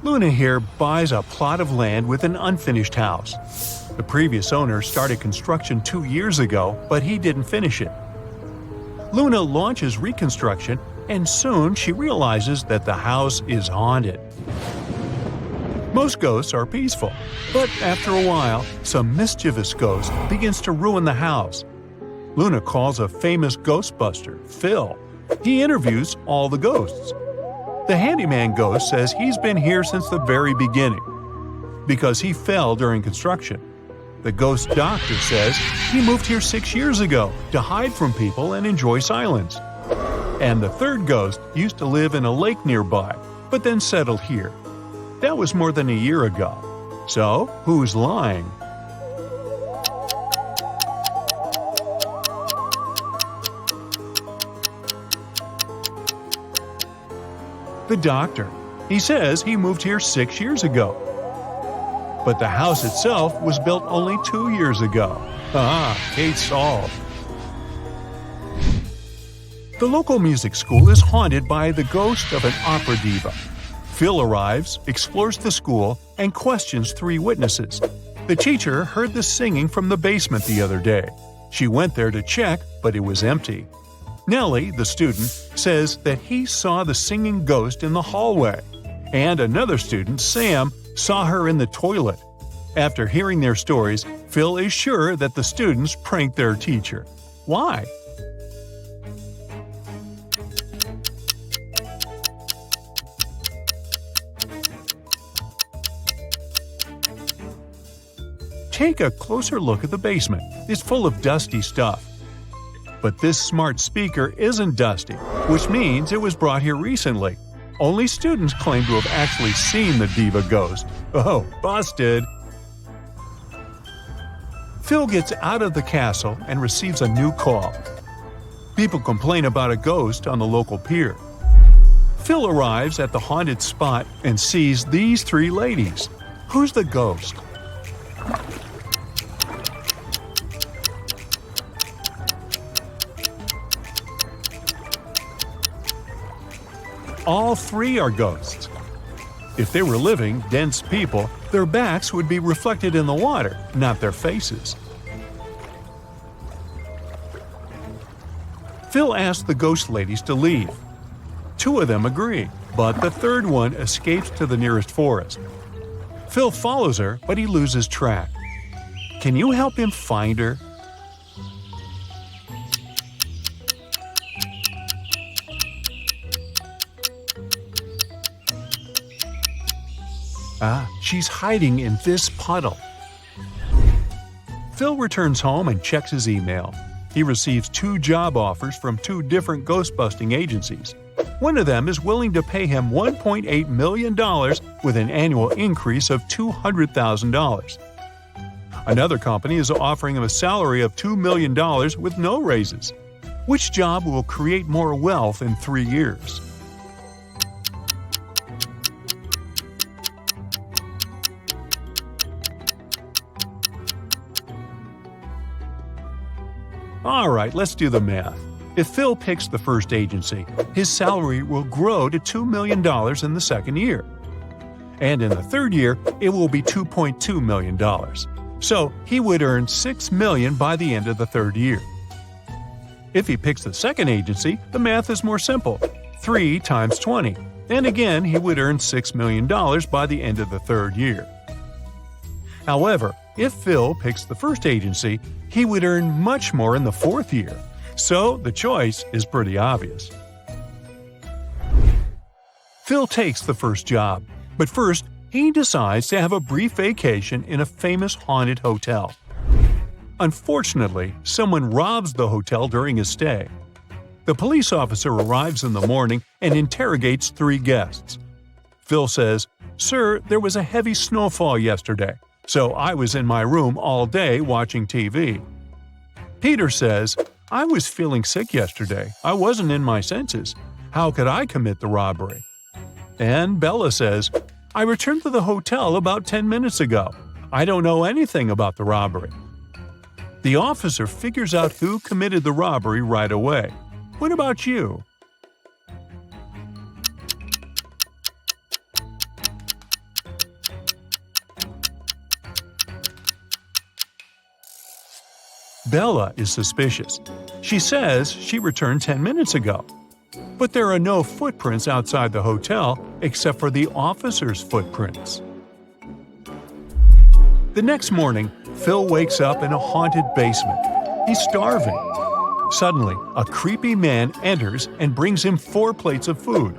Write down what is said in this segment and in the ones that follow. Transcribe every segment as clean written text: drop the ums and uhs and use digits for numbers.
Luna here buys a plot of land with an unfinished house. The previous owner started construction 2 years ago, but he didn't finish it. Luna launches reconstruction, and soon she realizes that the house is haunted. Most ghosts are peaceful, but after a while, some mischievous ghost begins to ruin the house. Luna calls a famous ghostbuster, Phil. He interviews all the ghosts. The handyman ghost says he's been here since the very beginning, because he fell during construction. The ghost doctor says he moved here 6 years ago to hide from people and enjoy silence. And the third ghost used to live in a lake nearby, but then settled here. That was more than a year ago. So, who's lying? The doctor. He says he moved here 6 years ago. But the house itself was built only 2 years ago. Case solved. The local music school is haunted by the ghost of an opera diva. Phil arrives, explores the school, and questions 3 witnesses. The teacher heard the singing from the basement the other day. She went there to check, but it was empty. Nellie, the student, says that he saw the singing ghost in the hallway. And another student, Sam, saw her in the toilet. After hearing their stories, Phil is sure that the students pranked their teacher. Why? Take a closer look at the basement. It's full of dusty stuff. But this smart speaker isn't dusty, which means it was brought here recently. Only students claim to have actually seen the diva ghost. Oh, busted! Phil gets out of the castle and receives a new call. People complain about a ghost on the local pier. Phil arrives at the haunted spot and sees these 3 ladies. Who's the ghost? All 3 are ghosts. If they were living, dense people, their backs would be reflected in the water, not their faces. Phil asks the ghost ladies to leave. 2 of them agree, but the third one escapes to the nearest forest. Phil follows her, but he loses track. Can you help him find her? She's hiding in this puddle. Phil returns home and checks his email. He receives 2 job offers from 2 different ghostbusting agencies. One of them is willing to pay him $1.8 million with an annual increase of $200,000. Another company is offering him a salary of $2 million with no raises. Which job will create more wealth in 3 years? Alright, let's do the math. If Phil picks the first agency, his salary will grow to $2 million in the second year. And in the third year, it will be $2.2 million. So he would earn $6 million by the end of the third year. If he picks the second agency, the math is more simple. 3 times 20. And again, he would earn $6 million by the end of the third year. However, if Phil picks the first agency, he would earn much more in the fourth year. So the choice is pretty obvious. Phil takes the first job, but first he decides to have a brief vacation in a famous haunted hotel. Unfortunately, someone robs the hotel during his stay. The police officer arrives in the morning and interrogates 3 guests. Phil says, "Sir, there was a heavy snowfall yesterday, so I was in my room all day watching TV." Peter says, "I was feeling sick yesterday. I wasn't in my senses. How could I commit the robbery?" And Bella says, "I returned to the hotel about 10 minutes ago. I don't know anything about the robbery." The officer figures out who committed the robbery right away. What about you? Bella is suspicious. She says she returned 10 minutes ago. But there are no footprints outside the hotel except for the officer's footprints. The next morning, Phil wakes up in a haunted basement. He's starving. Suddenly, a creepy man enters and brings him 4 plates of food.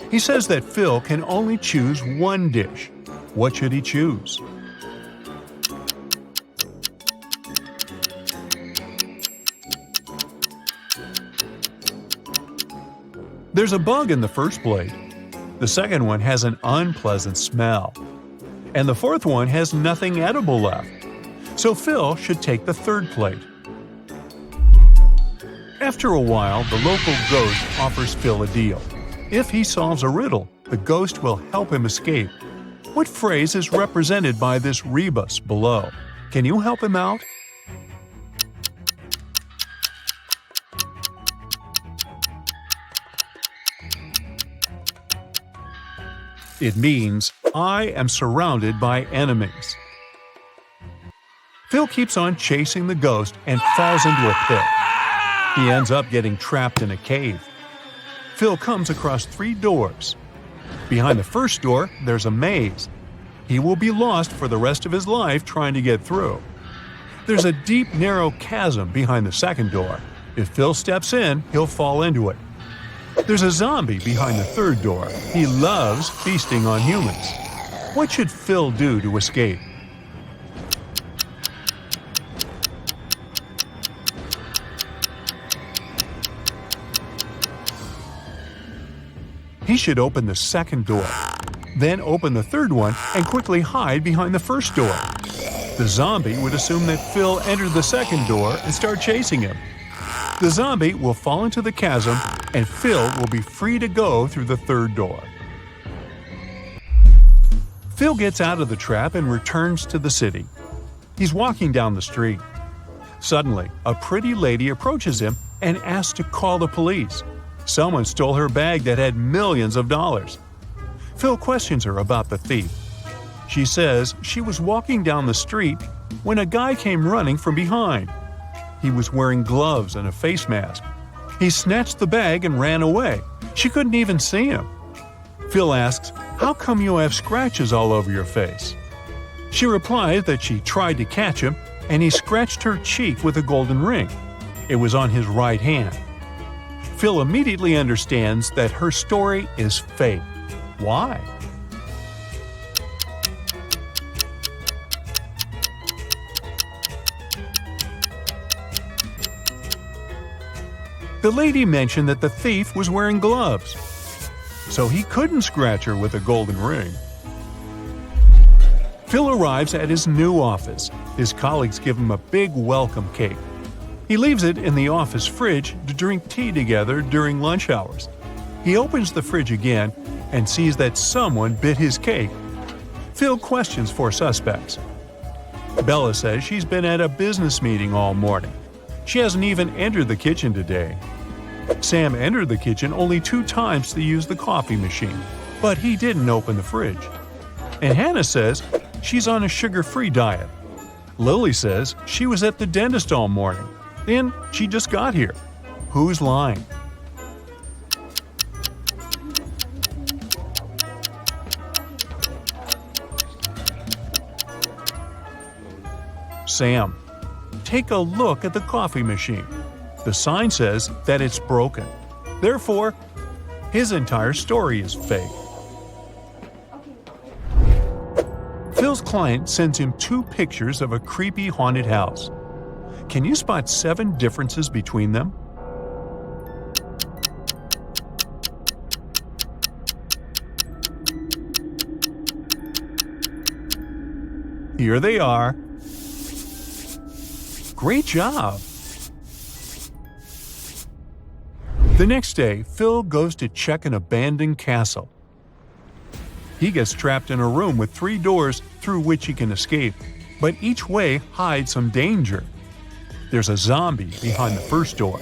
He says that Phil can only choose one dish. What should he choose? There's a bug in the first plate. The second one has an unpleasant smell. And the fourth one has nothing edible left. So Phil should take the third plate. After a while, the local ghost offers Phil a deal. If he solves a riddle, the ghost will help him escape. What phrase is represented by this rebus below? Can you help him out? It means, I am surrounded by enemies. Phil keeps on chasing the ghost and falls into a pit. He ends up getting trapped in a cave. Phil comes across 3 doors. Behind the first door, there's a maze. He will be lost for the rest of his life trying to get through. There's a deep, narrow chasm behind the second door. If Phil steps in, he'll fall into it. There's a zombie behind the third door. He loves feasting on humans. What should Phil do to escape? He should open the second door, then open the third one and quickly hide behind the first door. The zombie would assume that Phil entered the second door and start chasing him. The zombie will fall into the chasm and Phil will be free to go through the third door. Phil gets out of the trap and returns to the city. He's walking down the street. Suddenly, a pretty lady approaches him and asks to call the police. Someone stole her bag that had millions of dollars. Phil questions her about the thief. She says she was walking down the street when a guy came running from behind. He was wearing gloves and a face mask. He snatched the bag and ran away. She couldn't even see him. Phil asks, "How come you have scratches all over your face?" She replies that she tried to catch him and he scratched her cheek with a golden ring. It was on his right hand. Phil immediately understands that her story is fake. Why? The lady mentioned that the thief was wearing gloves, so he couldn't scratch her with a golden ring. Phil arrives at his new office. His colleagues give him a big welcome cake. He leaves it in the office fridge to drink tea together during lunch hours. He opens the fridge again and sees that someone bit his cake. Phil questions 4 suspects. Bella says she's been at a business meeting all morning. She hasn't even entered the kitchen today. Sam entered the kitchen only 2 times to use the coffee machine, but he didn't open the fridge. And Hannah says she's on a sugar-free diet. Lily says she was at the dentist all morning, and she just got here. Who's lying? Sam. Take a look at the coffee machine. The sign says that it's broken. Therefore, his entire story is fake. Phil's client sends him 2 pictures of a creepy haunted house. Can you spot 7 differences between them? Here they are. Great job! The next day, Phil goes to check an abandoned castle. He gets trapped in a room with 3 doors through which he can escape, but each way hides some danger. There's a zombie behind the first door.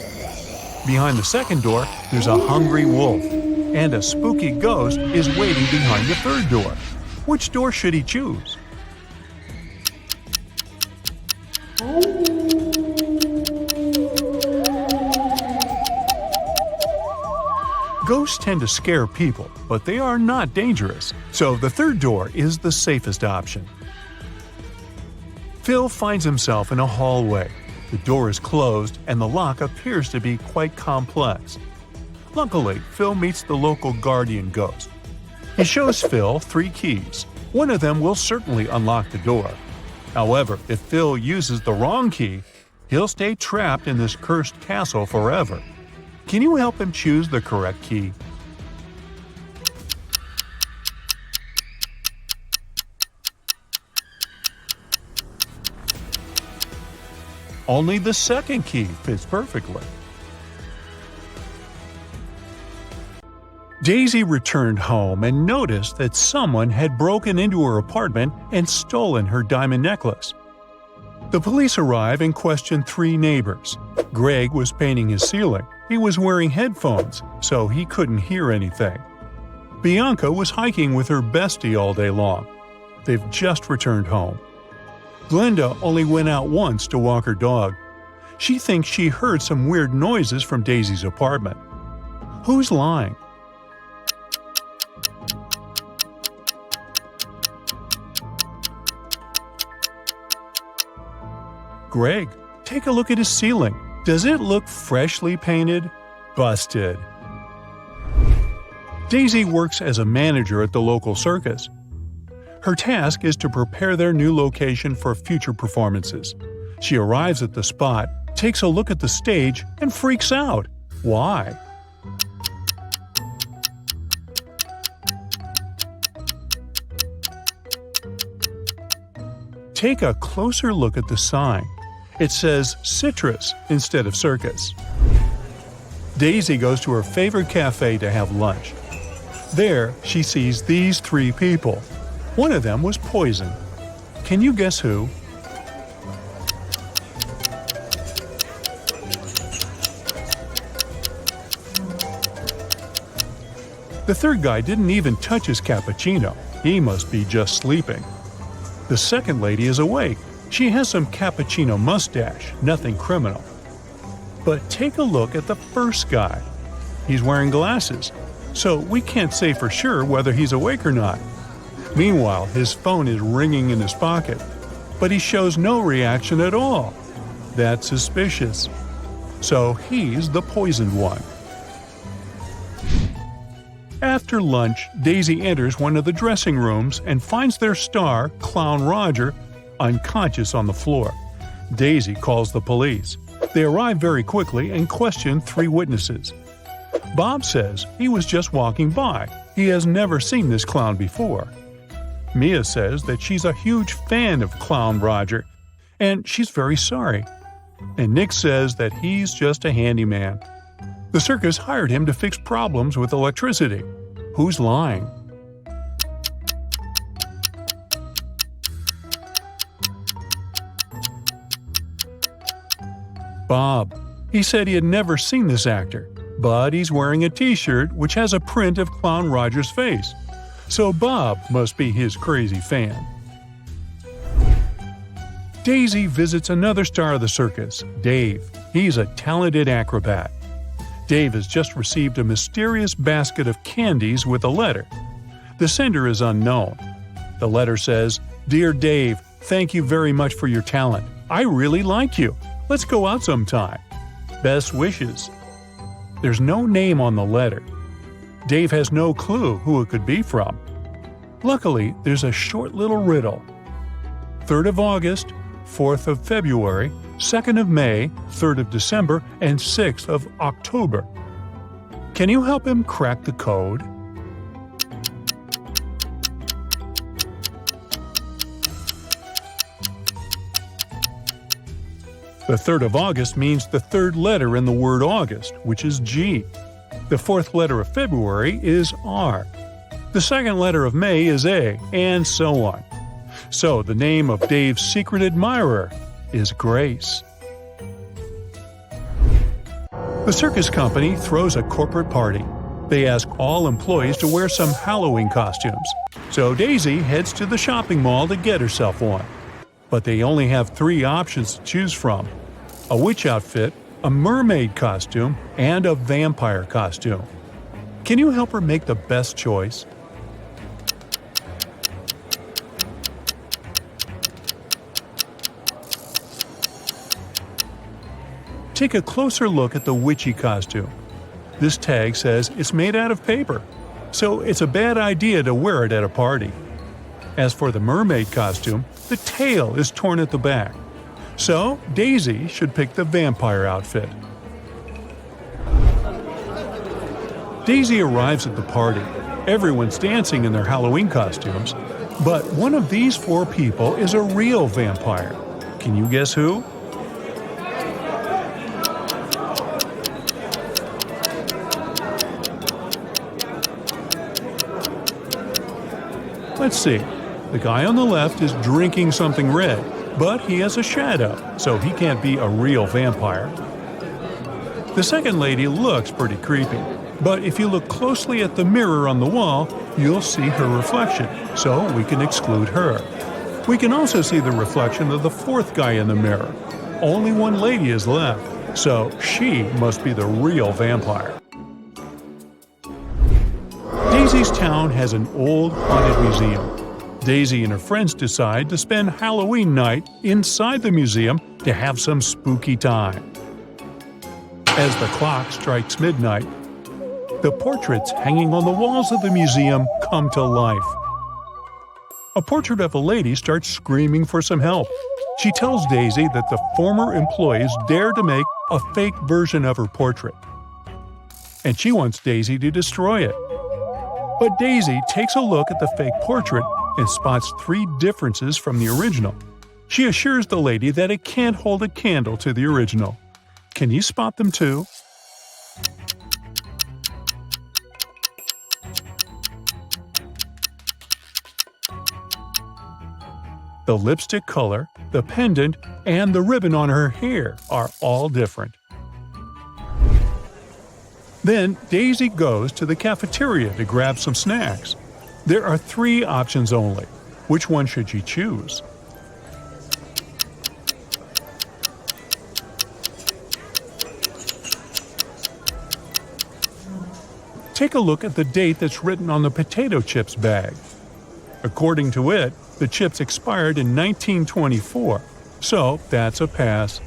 Behind the second door, there's a hungry wolf, and a spooky ghost is waiting behind the third door. Which door should he choose? Ghosts tend to scare people, but they are not dangerous, so the third door is the safest option. Phil finds himself in a hallway. The door is closed and the lock appears to be quite complex. Luckily, Phil meets the local guardian ghost. He shows Phil 3 keys. One of them will certainly unlock the door. However, if Phil uses the wrong key, he'll stay trapped in this cursed castle forever. Can you help him choose the correct key? Only the second key fits perfectly. Daisy returned home and noticed that someone had broken into her apartment and stolen her diamond necklace. The police arrive and question 3 neighbors. Greg was painting his ceiling. He was wearing headphones, so he couldn't hear anything. Bianca was hiking with her bestie all day long. They've just returned home. Glenda only went out once to walk her dog. She thinks she heard some weird noises from Daisy's apartment. Who's lying? Greg, take a look at his ceiling. Does it look freshly painted? Busted. Daisy works as a manager at the local circus. Her task is to prepare their new location for future performances. She arrives at the spot, takes a look at the stage, and freaks out. Why? Take a closer look at the sign. It says citrus instead of circus. Daisy goes to her favorite cafe to have lunch. There, she sees these 3 people. One of them was poisoned. Can you guess who? The third guy didn't even touch his cappuccino. He must be just sleeping. The second lady is awake. She has some cappuccino mustache, nothing criminal. But take a look at the first guy. He's wearing glasses, so we can't say for sure whether he's awake or not. Meanwhile, his phone is ringing in his pocket, but he shows no reaction at all. That's suspicious. So he's the poisoned one. After lunch, Daisy enters one of the dressing rooms and finds their star, Clown Roger, unconscious on the floor. Daisy calls the police. They arrive very quickly and question 3 witnesses. Bob says he was just walking by. He has never seen this clown before. Mia says that she's a huge fan of Clown Roger, and she's very sorry. And Nick says that he's just a handyman. The circus hired him to fix problems with electricity. Who's lying? Bob. He said he had never seen this actor, but he's wearing a t-shirt which has a print of Clown Roger's face. So Bob must be his crazy fan. Daisy visits another star of the circus, Dave. He's a talented acrobat. Dave has just received a mysterious basket of candies with a letter. The sender is unknown. The letter says, "Dear Dave, thank you very much for your talent. I really like you. Let's go out sometime. Best wishes." There's no name on the letter. Dave has no clue who it could be from. Luckily, there's a short little riddle. 3rd of August, 4th of February, 2nd of May, 3rd of December, and 6th of October. Can you help him crack the code? The 3rd of August means the 3rd letter in the word August, which is G. The 4th letter of February is R. The 2nd letter of May is A, and so on. So the name of Dave's secret admirer is Grace. The circus company throws a corporate party. They ask all employees to wear some Halloween costumes. So Daisy heads to the shopping mall to get herself one. But they only have 3 options to choose from: a witch outfit, a mermaid costume, and a vampire costume. Can you help her make the best choice? Take a closer look at the witchy costume. This tag says it's made out of paper, so it's a bad idea to wear it at a party. As for the mermaid costume, the tail is torn at the back, so Daisy should pick the vampire outfit. Daisy arrives at the party. Everyone's dancing in their Halloween costumes, but one of these four people is a real vampire. Can you guess who? Let's see. The guy on the left is drinking something red, but he has a shadow, so he can't be a real vampire. The second lady looks pretty creepy, but if you look closely at the mirror on the wall, you'll see her reflection, so we can exclude her. We can also see the reflection of the fourth guy in the mirror. Only one lady is left, so she must be the real vampire. Daisy's town has an old haunted museum. Daisy and her friends decide to spend Halloween night inside the museum to have some spooky time. As the clock strikes midnight, the portraits hanging on the walls of the museum come to life. A portrait of a lady starts screaming for some help. She tells Daisy that the former employees dared to make a fake version of her portrait, and she wants Daisy to destroy it. But Daisy takes a look at the fake portrait and spots three differences from the original. She assures the lady that it can't hold a candle to the original. Can you spot them too? The lipstick color, the pendant, and the ribbon on her hair are all different. Then Daisy goes to the cafeteria to grab some snacks. There are three options only. Which one should she choose? Take a look at the date that's written on the potato chips bag. According to it, the chips expired in 1924, so that's a pass.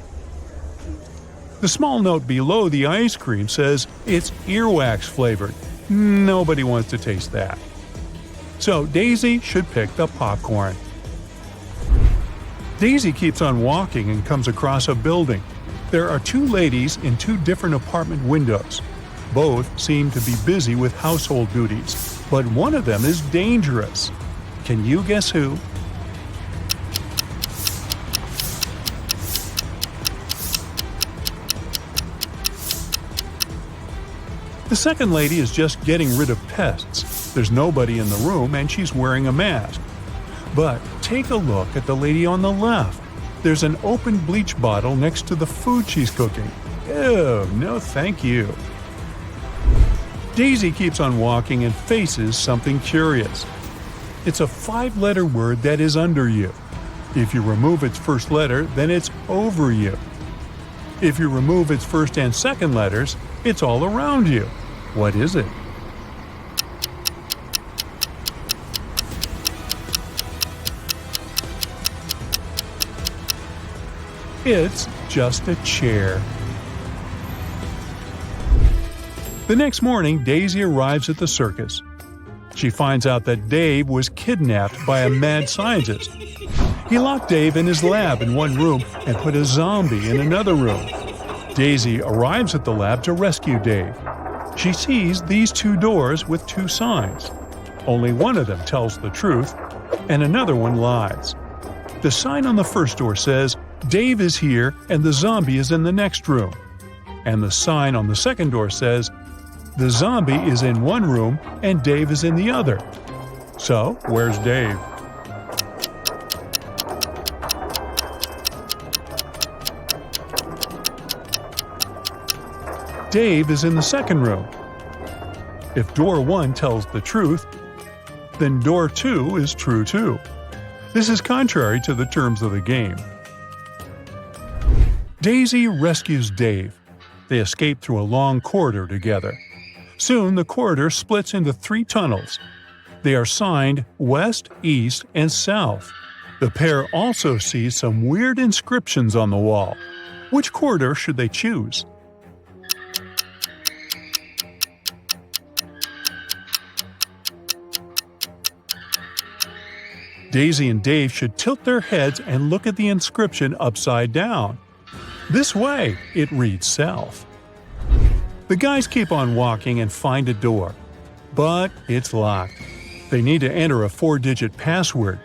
The small note below the ice cream says it's earwax flavored. Nobody wants to taste that. So Daisy should pick the popcorn. Daisy keeps on walking and comes across a building. There are two ladies in two different apartment windows. Both seem to be busy with household duties, but one of them is dangerous. Can you guess who? The second lady is just getting rid of pests. There's nobody in the room and she's wearing a mask. But take a look at the lady on the left. There's an open bleach bottle next to the food she's cooking. Ew, no thank you. Daisy keeps on walking and faces something curious. It's a 5-letter word that is under you. If you remove its first letter, then it's over you. If you remove its first and second letters, it's all around you. What is it? It's just a chair. The next morning, Daisy arrives at the circus. She finds out that Dave was kidnapped by a mad scientist. He locked Dave in his lab in one room and put a zombie in another room. Daisy arrives at the lab to rescue Dave. She sees these two doors with two signs. Only one of them tells the truth, and another one lies. The sign on the first door says, "Dave is here and the zombie is in the next room." And the sign on the second door says, "The zombie is in one room and Dave is in the other." So, where's Dave? Dave is in the second room. If door 1 tells the truth, then door 2 is true too. This is contrary to the terms of the game. Daisy rescues Dave. They escape through a long corridor together. Soon the corridor splits into 3 tunnels. They are signed West, East, and South. The pair also see some weird inscriptions on the wall. Which corridor should they choose? Daisy and Dave should tilt their heads and look at the inscription upside down. This way, it reads South. The guys keep on walking and find a door. But it's locked. They need to enter a 4-digit password.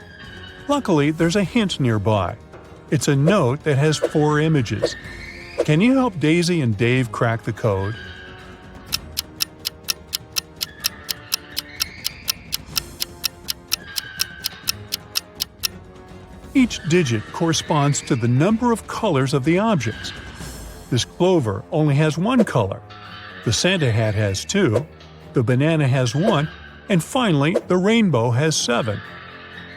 Luckily, there's a hint nearby. It's a note that has 4 images. Can you help Daisy and Dave crack the code? Each digit corresponds to the number of colors of the objects. This clover only has 1 color. The Santa hat has 2, the banana has 1, and finally the rainbow has 7.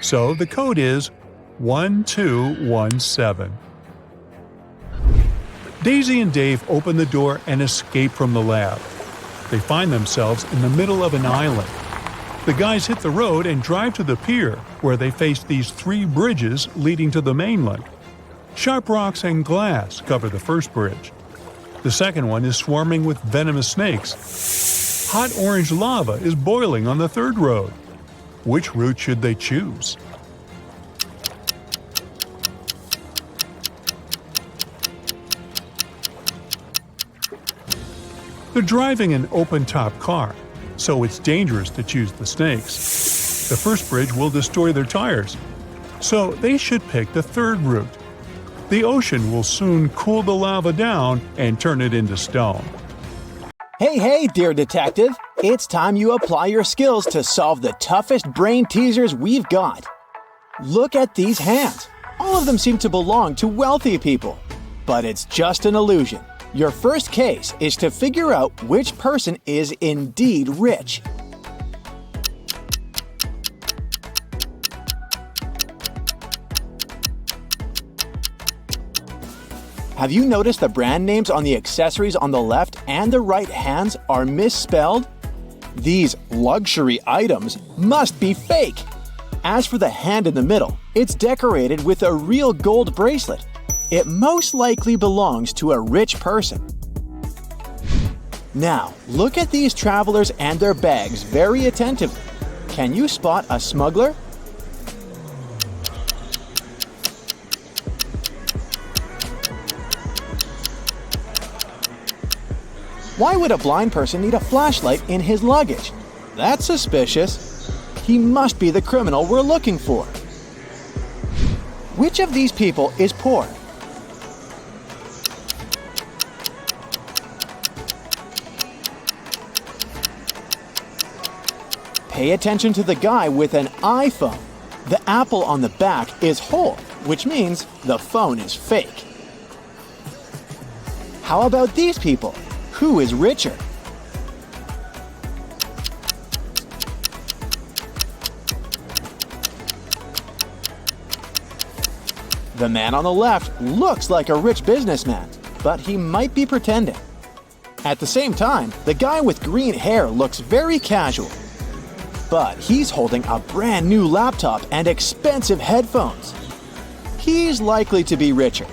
So the code is 1217. Daisy and Dave open the door and escape from the lab. They find themselves in the middle of an island. The guys hit the road and drive to the pier, where they face these 3 bridges leading to the mainland. Sharp rocks and glass cover the first bridge. The second one is swarming with venomous snakes. Hot orange lava is boiling on the third road. Which route should they choose? They're driving an open-top car, so it's dangerous to choose the snakes. The first bridge will destroy their tires, so they should pick the third route. The ocean will soon cool the lava down and turn it into stone. Hey, dear detective! It's time you apply your skills to solve the toughest brain teasers we've got. Look at these hands. All of them seem to belong to wealthy people. But it's just an illusion. Your first case is to figure out which person is indeed rich. Have you noticed the brand names on the accessories on the left and the right hands are misspelled? These luxury items must be fake. As for the hand in the middle, it's decorated with a real gold bracelet. It most likely belongs to a rich person. Now, look at these travelers and their bags very attentively. Can you spot a smuggler? Why would a blind person need a flashlight in his luggage? That's suspicious. He must be the criminal we're looking for. Which of these people is poor? Pay attention to the guy with an iPhone. The apple on the back is whole, which means the phone is fake. How about these people? Who is richer? The man on the left looks like a rich businessman, but he might be pretending. At the same time, the guy with green hair looks very casual. But he's holding a brand new laptop and expensive headphones. He's likely to be richer.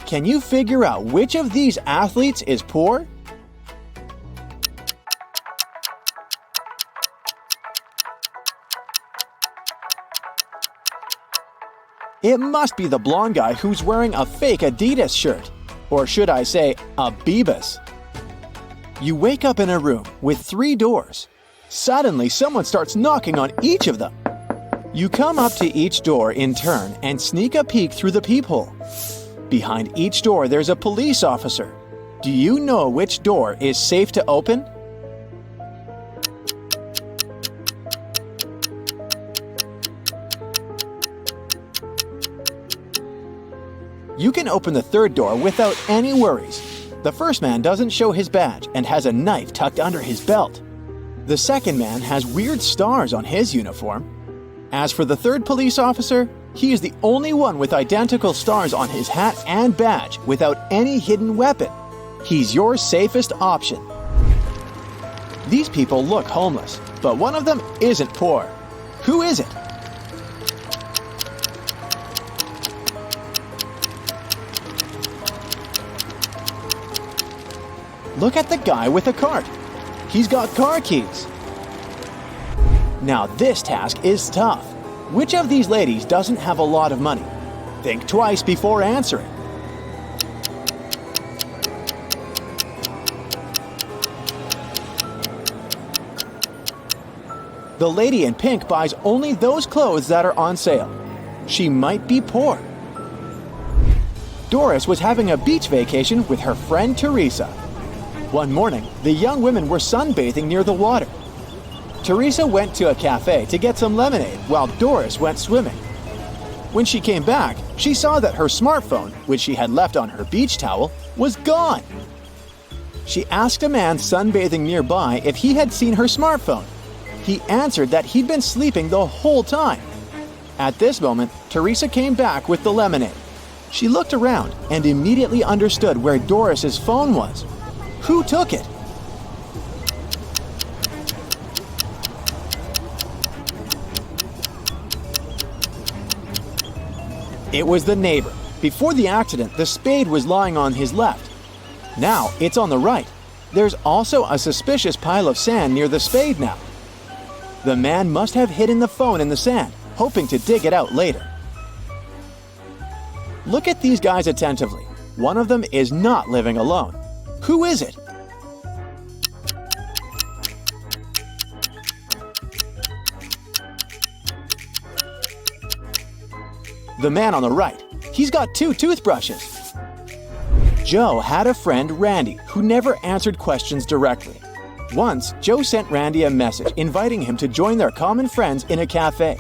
Can you figure out which of these athletes is poor? It must be the blonde guy who's wearing a fake Adidas shirt. Or should I say, a Bebas. You wake up in a room with 3 doors. Suddenly, someone starts knocking on each of them. You come up to each door in turn and sneak a peek through the peephole. Behind each door, there's a police officer. Do you know which door is safe to open? You can open the third door without any worries. The first man doesn't show his badge and has a knife tucked under his belt. The second man has weird stars on his uniform. As for the third police officer, he is the only one with identical stars on his hat and badge without any hidden weapon. He's your safest option. These people look homeless, but one of them isn't poor. Who is it? Look at the guy with the cart. He's got car keys. Now this task is tough. Which of these ladies doesn't have a lot of money? Think twice before answering. The lady in pink buys only those clothes that are on sale. She might be poor. Doris was having a beach vacation with her friend Teresa. One morning, the young women were sunbathing near the water. Teresa went to a cafe to get some lemonade while Doris went swimming. When she came back, she saw that her smartphone, which she had left on her beach towel, was gone. She asked a man sunbathing nearby if he had seen her smartphone. He answered that he'd been sleeping the whole time. At this moment, Teresa came back with the lemonade. She looked around and immediately understood where Doris's phone was. Who took it? It was the neighbor. Before the accident, the spade was lying on his left. Now it's on the right. There's also a suspicious pile of sand near the spade now. The man must have hidden the phone in the sand, hoping to dig it out later. Look at these guys attentively. One of them is not living alone. Who is it? The man on the right. He's got 2 toothbrushes. Joe had a friend, Randy, who never answered questions directly. Once, Joe sent Randy a message inviting him to join their common friends in a cafe.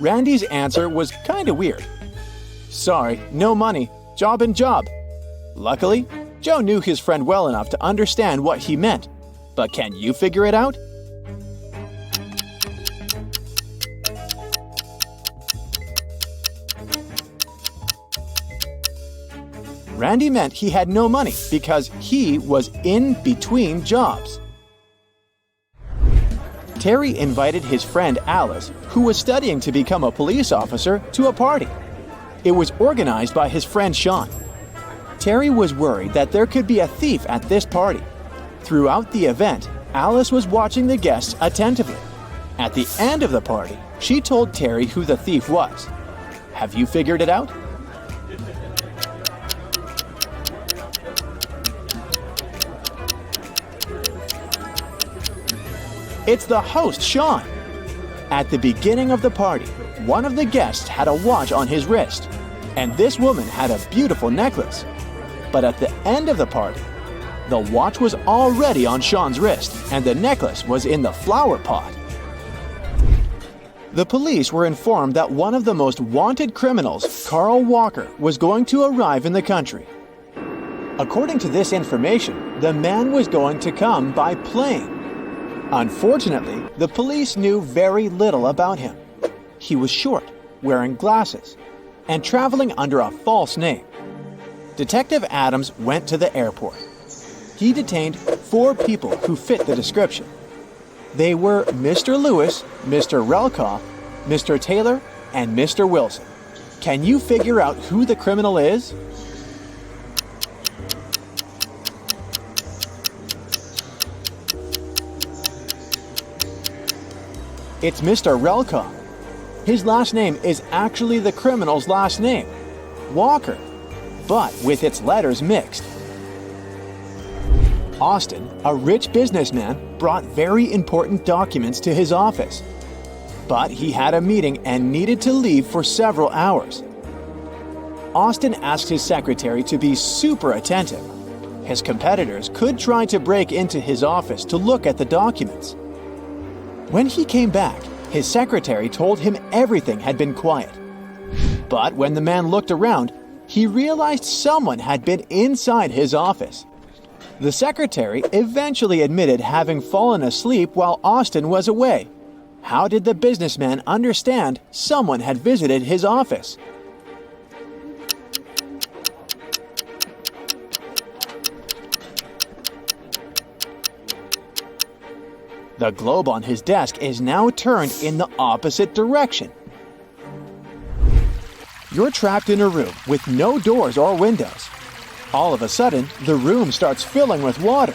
Randy's answer was kinda weird. Sorry, no money, job and job. Luckily, Joe knew his friend well enough to understand what he meant. But can you figure it out? Randy meant he had no money because he was in between jobs. Terry invited his friend Alice, who was studying to become a police officer, to a party. It was organized by his friend Sean. Terry was worried that there could be a thief at this party. Throughout the event, Alice was watching the guests attentively. At the end of the party, she told Terry who the thief was. Have you figured it out? It's the host, Sean. At the beginning of the party, one of the guests had a watch on his wrist, and this woman had a beautiful necklace. But at the end of the party, the watch was already on Sean's wrist, and the necklace was in the flower pot. The police were informed that one of the most wanted criminals, Carl Walker, was going to arrive in the country. According to this information, the man was going to come by plane. Unfortunately, the police knew very little about him. He was short, wearing glasses, and traveling under a false name. Detective Adams went to the airport. He detained 4 people who fit the description. They were Mr. Lewis, Mr. Relkoff, Mr. Taylor, and Mr. Wilson. Can you figure out who the criminal is? It's Mr. Relkoff. His last name is actually the criminal's last name, Walker, but with its letters mixed. Austin, a rich businessman, brought very important documents to his office. But he had a meeting and needed to leave for several hours. Austin asked his secretary to be super attentive. His competitors could try to break into his office to look at the documents. When he came back, his secretary told him everything had been quiet. But when the man looked around, he realized someone had been inside his office. The secretary eventually admitted having fallen asleep while Austin was away. How did the businessman understand someone had visited his office? The globe on his desk is now turned in the opposite direction. You're trapped in a room with no doors or windows. All of a sudden, the room starts filling with water.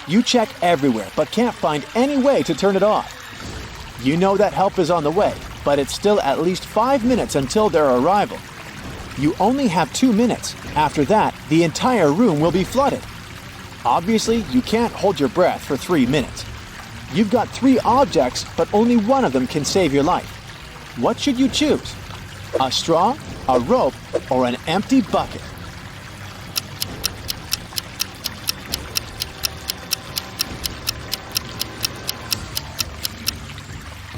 You check everywhere but can't find any way to turn it off. You know that help is on the way, but it's still at least 5 minutes until their arrival. You only have 2 minutes. After that, the entire room will be flooded. Obviously, you can't hold your breath for 3 minutes. You've got 3 objects, but only one of them can save your life. What should you choose? A straw, a rope, or an empty bucket?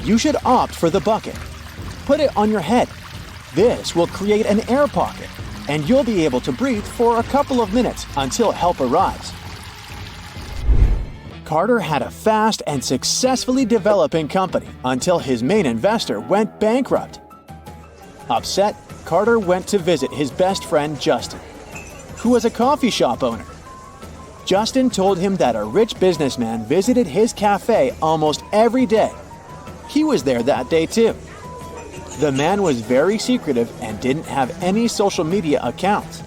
You should opt for the bucket. Put it on your head. This will create an air pocket, and you'll be able to breathe for a couple of minutes until help arrives. Carter had a fast and successfully developing company until his main investor went bankrupt. Upset, Carter went to visit his best friend Justin, who was a coffee shop owner. Justin told him that a rich businessman visited his cafe almost every day. He was there that day too. The man was very secretive and didn't have any social media accounts.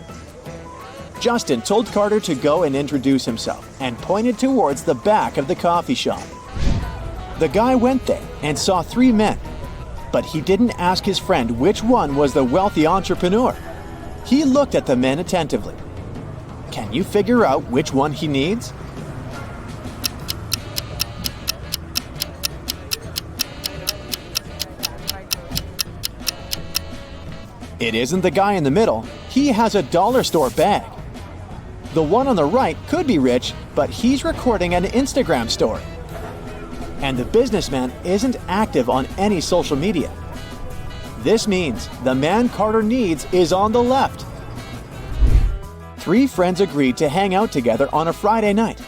Justin told Carter to go and introduce himself and pointed towards the back of the coffee shop. The guy went there and saw 3 men, but he didn't ask his friend which one was the wealthy entrepreneur. He looked at the men attentively. Can you figure out which one he needs? It isn't the guy in the middle. He has a dollar store bag. The one on the right could be rich, but he's recording an Instagram story. And the businessman isn't active on any social media. This means the man Carter needs is on the left. 3 friends agreed to hang out together on a Friday night.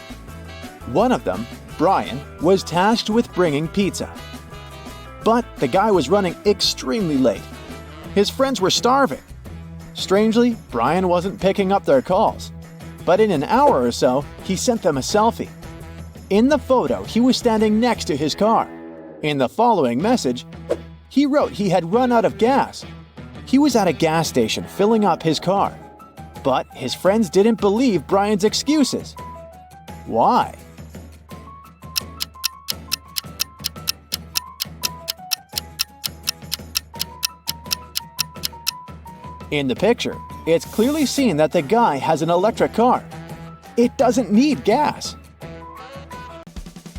One of them, Brian, was tasked with bringing pizza. But the guy was running extremely late. His friends were starving. Strangely, Brian wasn't picking up their calls. But in an hour or so, he sent them a selfie. In the photo, he was standing next to his car. In the following message, he wrote he had run out of gas. He was at a gas station filling up his car. But his friends didn't believe Brian's excuses. Why? In the picture, it's clearly seen that the guy has an electric car. It doesn't need gas.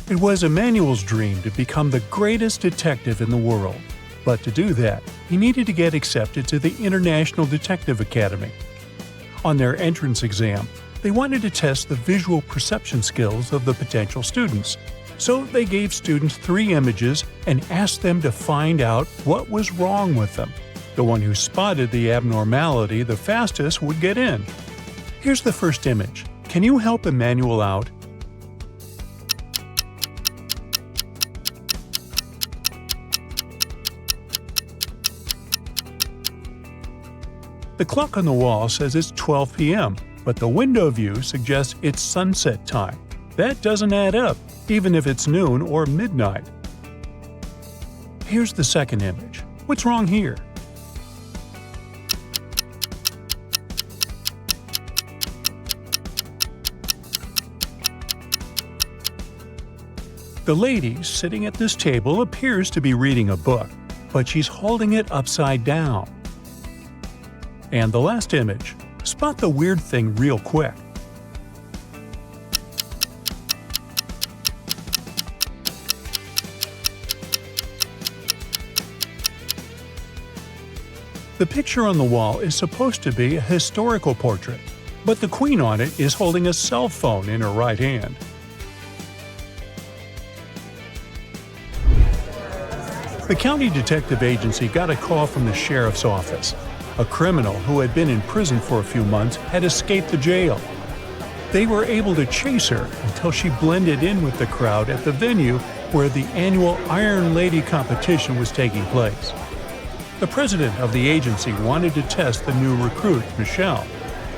It was Emmanuel's dream to become the greatest detective in the world. But to do that, he needed to get accepted to the International Detective Academy. On their entrance exam, they wanted to test the visual perception skills of the potential students. So they gave students 3 images and asked them to find out what was wrong with them. The one who spotted the abnormality the fastest would get in. Here's the first image. Can you help Emmanuel out? The clock on the wall says it's 12 p.m., but the window view suggests it's sunset time. That doesn't add up, even if it's noon or midnight. Here's the second image. What's wrong here? The lady sitting at this table appears to be reading a book, but she's holding it upside down. And the last image. Spot the weird thing real quick. The picture on the wall is supposed to be a historical portrait, but the queen on it is holding a cell phone in her right hand. The county detective agency got a call from the sheriff's office. A criminal who had been in prison for a few months had escaped the jail. They were able to chase her until she blended in with the crowd at the venue where the annual Iron Lady competition was taking place. The president of the agency wanted to test the new recruit, Michelle,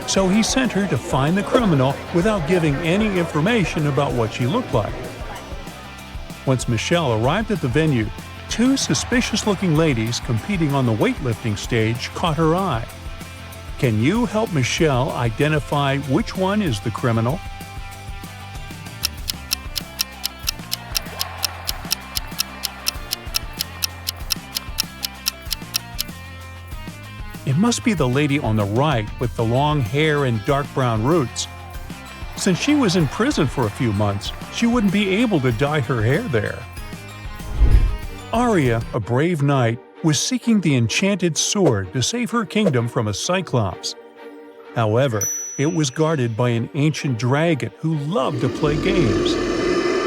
so he sent her to find the criminal without giving any information about what she looked like. Once Michelle arrived at the venue, two suspicious-looking ladies competing on the weightlifting stage caught her eye. Can you help Michelle identify which one is the criminal? It must be the lady on the right with the long hair and dark brown roots. Since she was in prison for a few months, she wouldn't be able to dye her hair there. Arya, a brave knight, was seeking the enchanted sword to save her kingdom from a cyclops. However, it was guarded by an ancient dragon who loved to play games.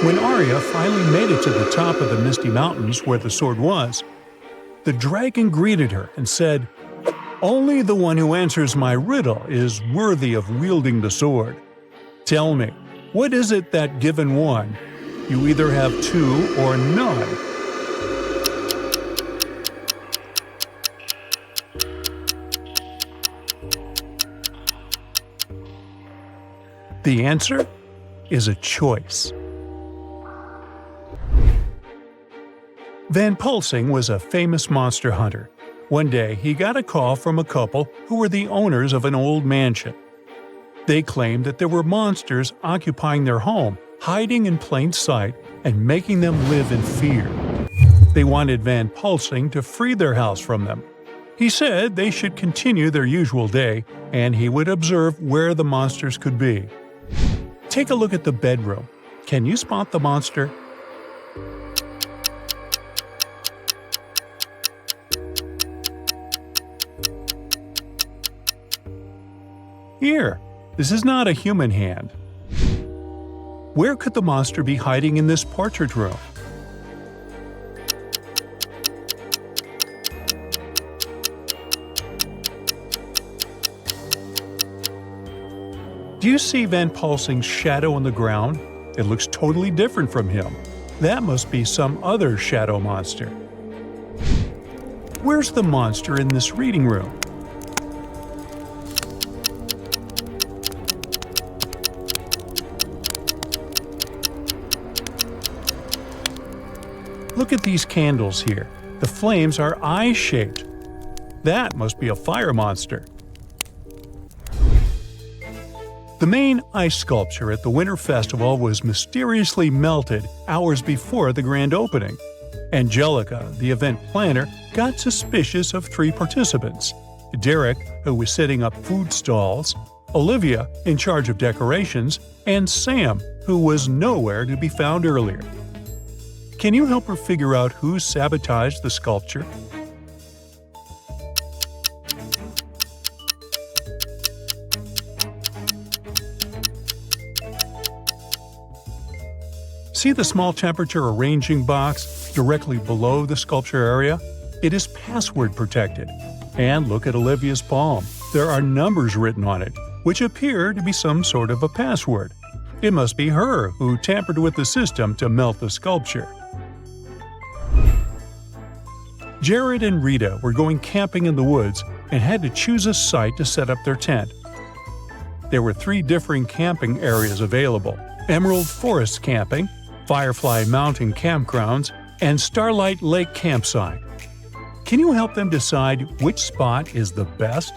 When Arya finally made it to the top of the Misty Mountains where the sword was, the dragon greeted her and said, "Only the one who answers my riddle is worthy of wielding the sword. Tell me, what is it that given one? You either have two or none." The answer is a choice. Van Pulsing was a famous monster hunter. One day, he got a call from a couple who were the owners of an old mansion. They claimed that there were monsters occupying their home, hiding in plain sight and making them live in fear. They wanted Van Pulsing to free their house from them. He said they should continue their usual day, and he would observe where the monsters could be. Take a look at the bedroom. Can you spot the monster? Here, this is not a human hand. Where could the monster be hiding in this portrait room? Do you see Van Pulsing's shadow on the ground? It looks totally different from him. That must be some other shadow monster. Where's the monster in this reading room? Look at these candles here. The flames are eye-shaped. That must be a fire monster. The main ice sculpture at the Winter Festival was mysteriously melted hours before the grand opening. Angelica, the event planner, got suspicious of three participants: Derek, who was setting up food stalls, Olivia, in charge of decorations, and Sam, who was nowhere to be found earlier. Can you help her figure out who sabotaged the sculpture? See the small temperature arranging box directly below the sculpture area? It is password protected. And look at Olivia's palm. There are numbers written on it, which appear to be some sort of a password. It must be her who tampered with the system to melt the sculpture. Jared and Rita were going camping in the woods and had to choose a site to set up their tent. There were three differing camping areas available: Emerald Forest Camping, Firefly Mountain Campgrounds, and Starlight Lake Campsite. Can you help them decide which spot is the best?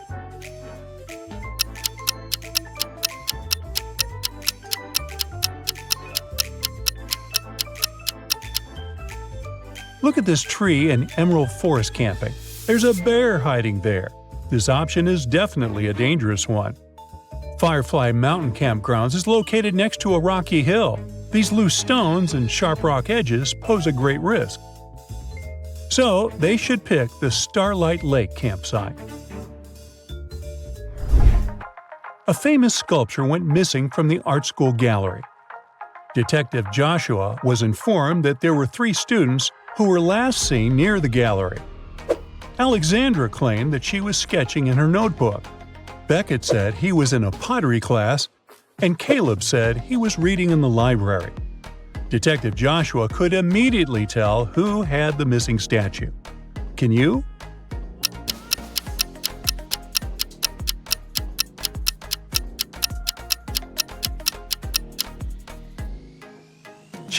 Look at this tree in Emerald Forest Camping. There's a bear hiding there. This option is definitely a dangerous one. Firefly Mountain Campgrounds is located next to a rocky hill. These loose stones and sharp rock edges pose a great risk. So they should pick the Starlight Lake Campsite. A famous sculpture went missing from the art school gallery. Detective Joshua was informed that there were three students who were last seen near the gallery. Alexandra claimed that she was sketching in her notebook. Beckett said he was in a pottery class, and Caleb said he was reading in the library. Detective Joshua could immediately tell who had the missing statue. Can you?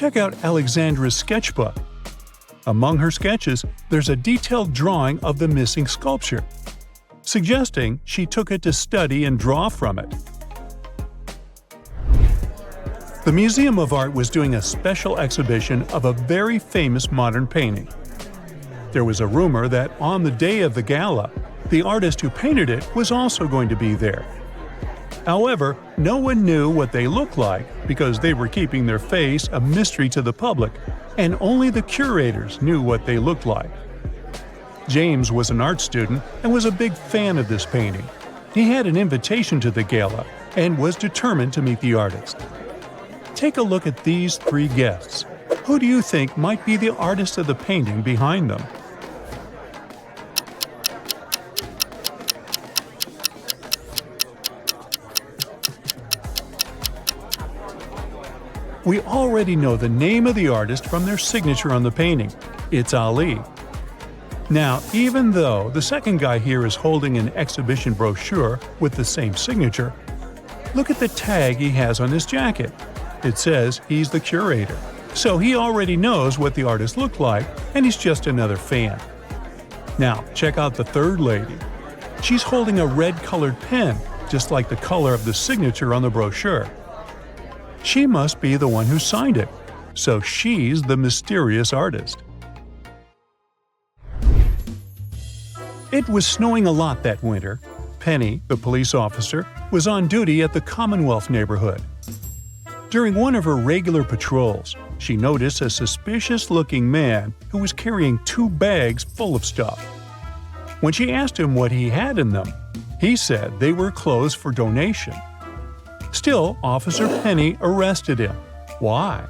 Check out Alexandra's sketchbook. Among her sketches, there's a detailed drawing of the missing sculpture, suggesting she took it to study and draw from it. The Museum of Art was doing a special exhibition of a very famous modern painting. There was a rumor that on the day of the gala, the artist who painted it was also going to be there. However, no one knew what they looked like because they were keeping their face a mystery to the public, and only the curators knew what they looked like. James was an art student and was a big fan of this painting. He had an invitation to the gala and was determined to meet the artist. Take a look at these three guests. Who do you think might be the artist of the painting behind them? We already know the name of the artist from their signature on the painting. It's Ali. Now, even though the second guy here is holding an exhibition brochure with the same signature, look at the tag he has on his jacket. It says he's the curator, so he already knows what the artist looked like, and he's just another fan. Now, check out the third lady. She's holding a red-colored pen, just like the color of the signature on the brochure. She must be the one who signed it, so she's the mysterious artist. It was snowing a lot that winter. Penny, the police officer, was on duty at the Commonwealth neighborhood. During one of her regular patrols, she noticed a suspicious-looking man who was carrying 2 bags full of stuff. When she asked him what he had in them, he said they were clothes for donation. Still, Officer Penny arrested him. Why?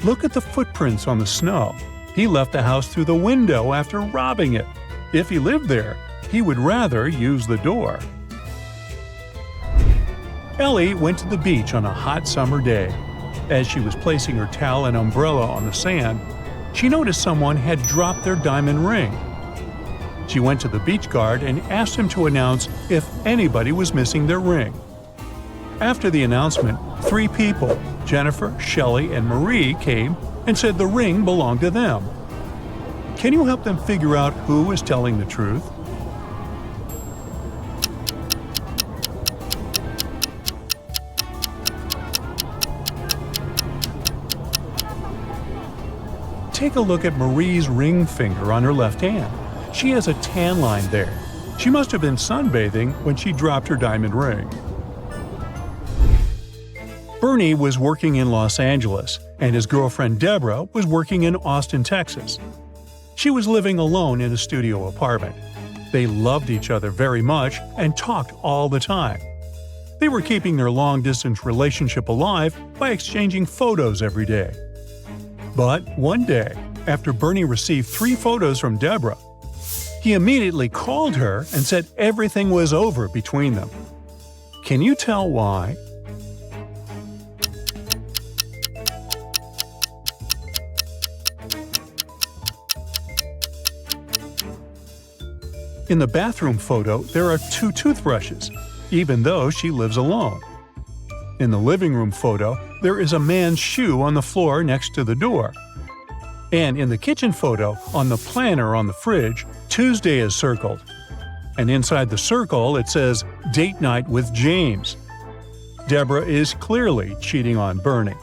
Look at the footprints on the snow. He left the house through the window after robbing it. If he lived there, he would rather use the door. Ellie went to the beach on a hot summer day. As she was placing her towel and umbrella on the sand, she noticed someone had dropped their diamond ring. She went to the beach guard and asked him to announce if anybody was missing their ring. After the announcement, 3 people, Jennifer, Shelley, and Marie, came and said the ring belonged to them. Can you help them figure out who is telling the truth? Take a look at Marie's ring finger on her left hand. She has a tan line there. She must have been sunbathing when she dropped her diamond ring. Bernie was working in Los Angeles, and his girlfriend Deborah was working in Austin, Texas. She was living alone in a studio apartment. They loved each other very much and talked all the time. They were keeping their long-distance relationship alive by exchanging photos every day. But one day, after Bernie received 3 photos from Deborah, he immediately called her and said everything was over between them. Can you tell why? In the bathroom photo, there are 2 toothbrushes, even though she lives alone. In the living room photo, there is a man's shoe on the floor next to the door. And in the kitchen photo, on the planner on the fridge, Tuesday is circled. And inside the circle, it says, "Date night with James." Deborah is clearly cheating on Bernie.